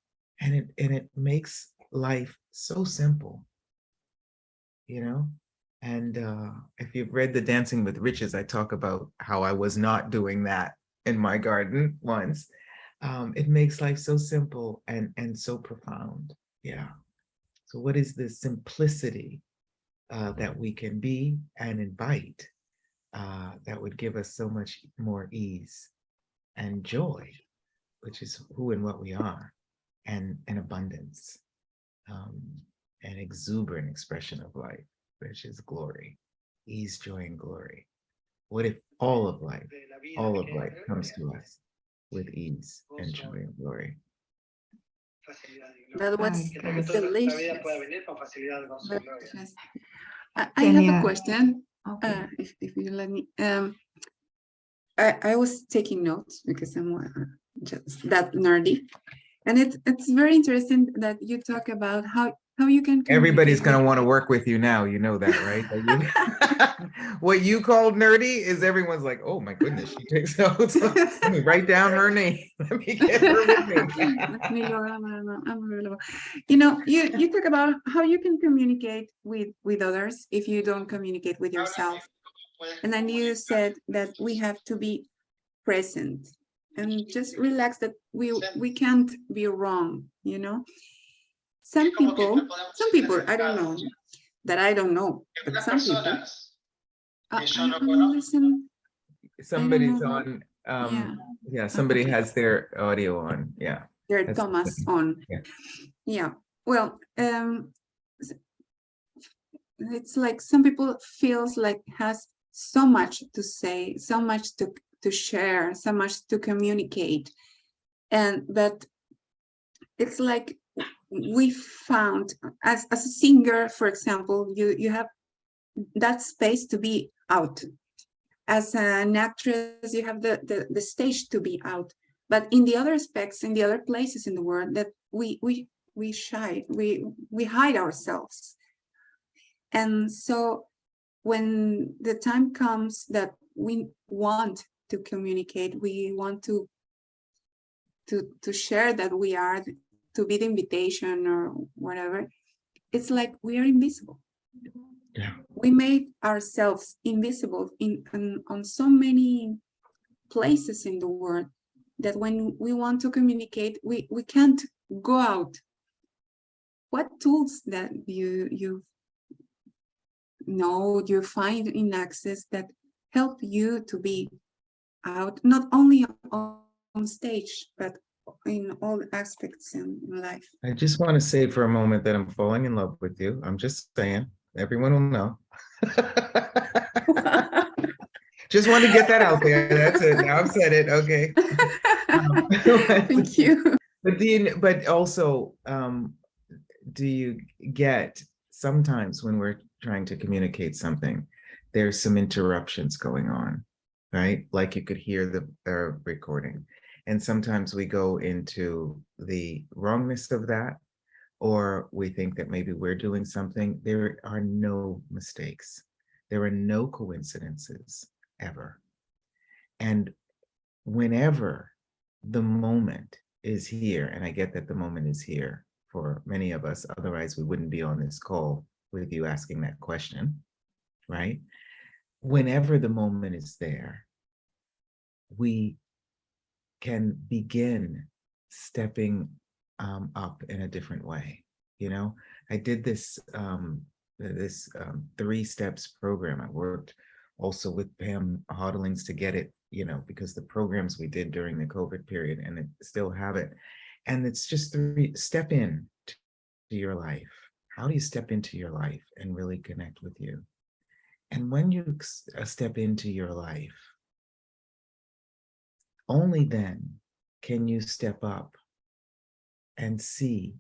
And it makes life so simple, you know? And if you've read The Dancing with Riches, I talk about how I was not doing that in my garden once. It makes life so simple and so profound. Yeah. So what is the simplicity that we can be and invite that would give us so much more ease and joy, which is who and what we are, and abundance, an exuberant expression of life, which is glory, ease, joy, and glory. What if all of life comes to us with ease and joy and glory? That was Ay, delicious. Delicious. I have a question, Okay. if you let me. I was taking notes because I'm just that nerdy, and it's very interesting that you talk about how you can. Everybody's communicate going to with- want to work with you now. You know that, right? What you called nerdy is everyone's like, oh my goodness, she takes notes. Let me write down her name. Let me get her with me. I'm available. You know, you talk about how you can communicate with others if you don't communicate with yourself. And then you said that we have to be present and just relax, that we can't be wrong, you know. Some people, I don't know, that I don't know, but some people, I listen. Somebody's know. on, Yeah. yeah, somebody has their audio on, yeah. Their That's Tomas good. on. Yeah. Yeah. Well, it's like some people feels like has so much to say, so much to share, so much to communicate, but it's like we found as a singer, for example, you have that space to be out. As an actress, you have the stage to be out. But in the other aspects, in the other places in the world, that we hide ourselves. And so when the time comes that we want to communicate, we want to share that we are, to be the invitation or whatever, it's like we are invisible. Yeah. We made ourselves invisible on so many places in the world that when we want to communicate, we can't go out. What tools that you find in Access that help you to be out, not only on stage, but in all aspects in life? I just want to say for a moment that I'm falling in love with you. I'm just saying, everyone will know. Just want to get that out there. That's it. Now I've said it. Okay. Thank you. But also, do you get sometimes when we're trying to communicate something, there's some interruptions going on, right? Like you could hear the recording. And sometimes we go into the wrongness of that, or we think that maybe we're doing something. There are no mistakes. There are no coincidences ever. And whenever the moment is here, and I get that the moment is here for many of us, otherwise we wouldn't be on this call with you asking that question, right? Whenever the moment is there, we can begin stepping up in a different way. You know, I did this 3 steps program. I worked also with Pam Hodlings to get it, you know, because the programs we did during the COVID period, and it still have it. And it's just 3 step in to your life. How do you step into your life and really connect with you? And when you step into your life, only then can you step up and see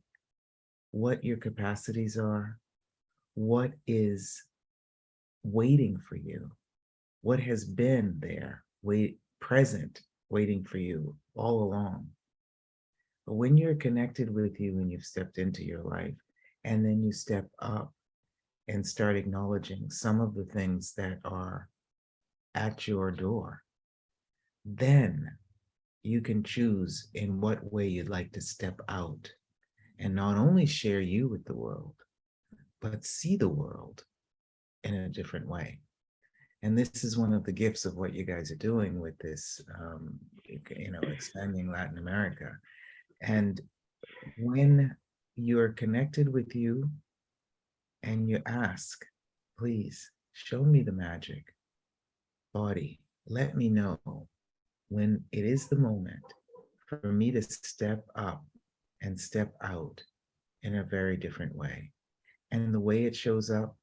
what your capacities are, what is waiting for you, what has been there, present, waiting for you all along. But when you're connected with you and you've stepped into your life, and then you step up, and start acknowledging some of the things that are at your door, then you can choose in what way you'd like to step out and not only share you with the world, but see the world in a different way. And this is one of the gifts of what you guys are doing with this, expanding Latin America. And when you're connected with you and you ask, please show me the magic, body, let me know when it is the moment for me to step up and step out in a very different way. And the way it shows up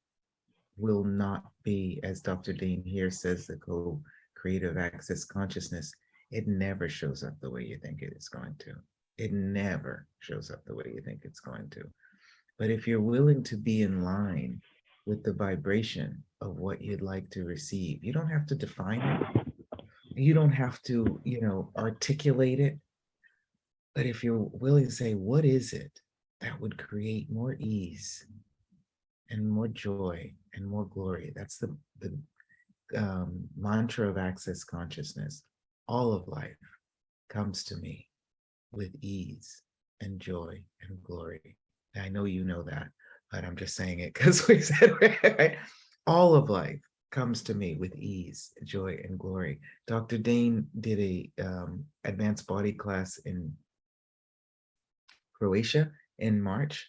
will not be, as Dr. Dean here says, the co-creative access consciousness. It never shows up the way you think it is going to. It never shows up the way you think it's going to. But if you're willing to be in line with the vibration of what you'd like to receive, you don't have to define it. You don't have to, articulate it. But if you're willing to say, what is it that would create more ease and more joy and more glory? That's the mantra of access consciousness. All of life comes to me with ease and joy and glory. I know you know that, but I'm just saying it because we said it, right? All of life comes to me with ease, joy, and glory. Dr. Dane did a advanced body class in Croatia in March.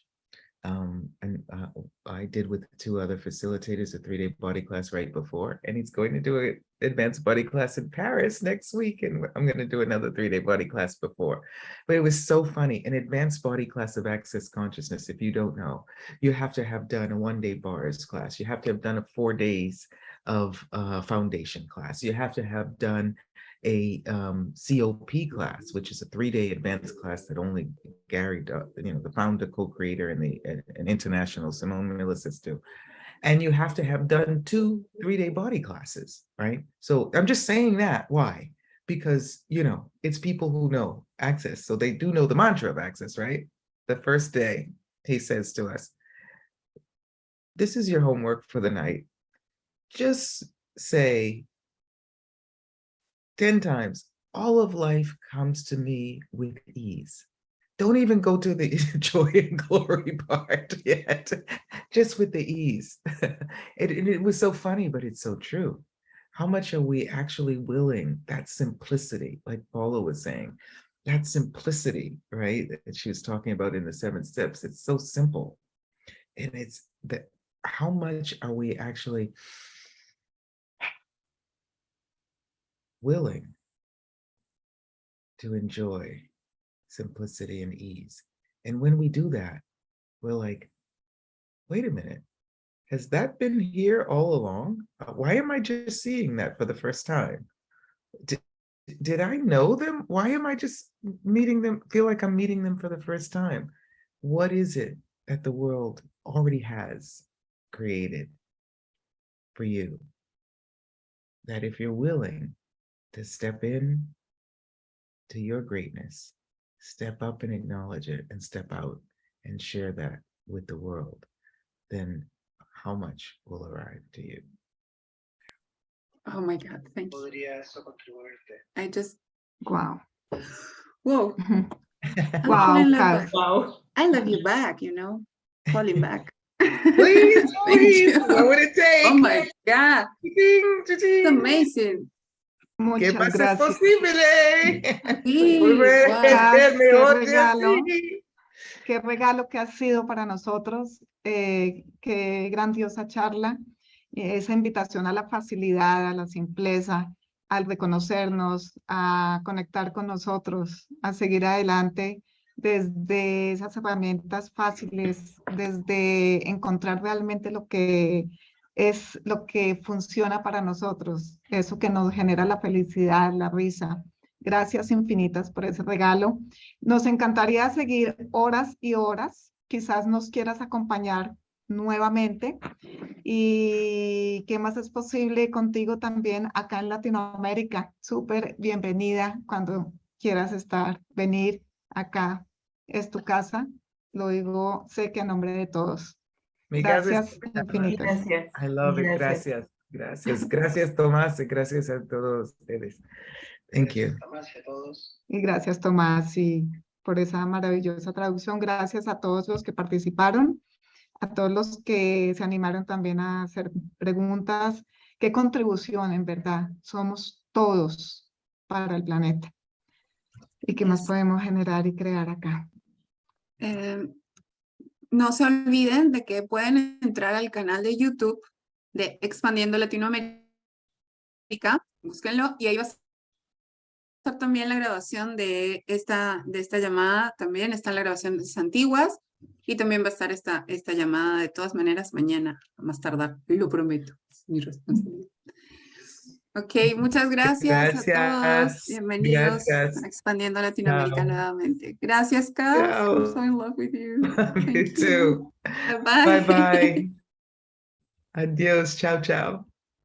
I did with 2 other facilitators a 3-day body class right before, and he's going to do an advanced body class in Paris next week, and I'm going to do another 3-day body class before. But it was so funny. An advanced body class of access consciousness, if you don't know, you have to have done a 1-day bars class. You have to have done a 4 days of foundation class. You have to have done a COP class, which is a 3-day advanced class that only Gary, the founder, co-creator, and an international Simone Milasas do. And you have to have done 2 3-day body classes, right? So I'm just saying that. Why? Because, it's people who know access. So they do know the mantra of access, right? The first day, he says to us, this is your homework for the night. Just say 10 times, all of life comes to me with ease. Don't even go to the joy and glory part yet, just with the ease. It was so funny, but it's so true. How much are we actually willing, that simplicity, like Paula was saying, that simplicity, right, that she was talking about in the 7 steps, it's so simple. And it's that, how much are we actually willing to enjoy simplicity and ease? And when we do that, we're like, wait a minute, has that been here all along? Why am I just seeing that for the first time? Did I know them? Why am I just meeting them, feel like I'm meeting them for the first time? What is it that the world already has created for you? That if you're willing to step in to your greatness, step up and acknowledge it, and step out and share that with the world, then how much will arrive to you? Oh my God, thank you. I just, Wow. whoa. Wow, Kass. Wow. I love you back, falling back. Please, Thank please, you. what would it take? Oh my God, Cha-ching, it's cha-ching. amazing. ¿Qué Muchas más es gracias. posible? Sí, Volver wow. a ser Qué mejor de regalo. así. Qué regalo que ha sido para nosotros, qué grandiosa charla, esa invitación a la facilidad, a la simpleza, al reconocernos, a conectar con nosotros, a seguir adelante desde esas herramientas fáciles, desde encontrar realmente lo que es lo que funciona para nosotros, eso que nos genera la felicidad, la risa. Gracias infinitas por ese regalo. Nos encantaría seguir horas y horas. Quizás nos quieras acompañar nuevamente. ¿Y qué más es posible contigo también acá en Latinoamérica? Súper bienvenida cuando quieras venir acá. Es tu casa. Lo digo, sé que a nombre de todos. Mi casa es Gracias infinitas. Gracias. I love it. Gracias. Gracias. Gracias, Tomás. Y gracias a todos ustedes. Thank you. Y gracias, Tomás, y por esa maravillosa traducción. Gracias a todos los que participaron, a todos los que se animaron también a hacer preguntas. Qué contribución, en verdad. Somos todos para el planeta. ¿Y qué más Yes. podemos generar y crear acá? No se olviden de que pueden entrar al canal de YouTube de Expandiendo Latinoamérica, búsquenlo, y ahí va a estar también la grabación de esta llamada, también está la grabación de las antiguas, y también va a estar esta llamada de todas maneras mañana, a más tardar, lo prometo, es mi responsabilidad. Ok, muchas gracias a todos, Gracias. bienvenidos Gracias. a Expandiendo Latinoamérica Chao. nuevamente. Gracias, Kass, Chao. I'm so in love with you. Me Thank you. too. Bye-bye. Bye bye. Adios. Ciao, ciao.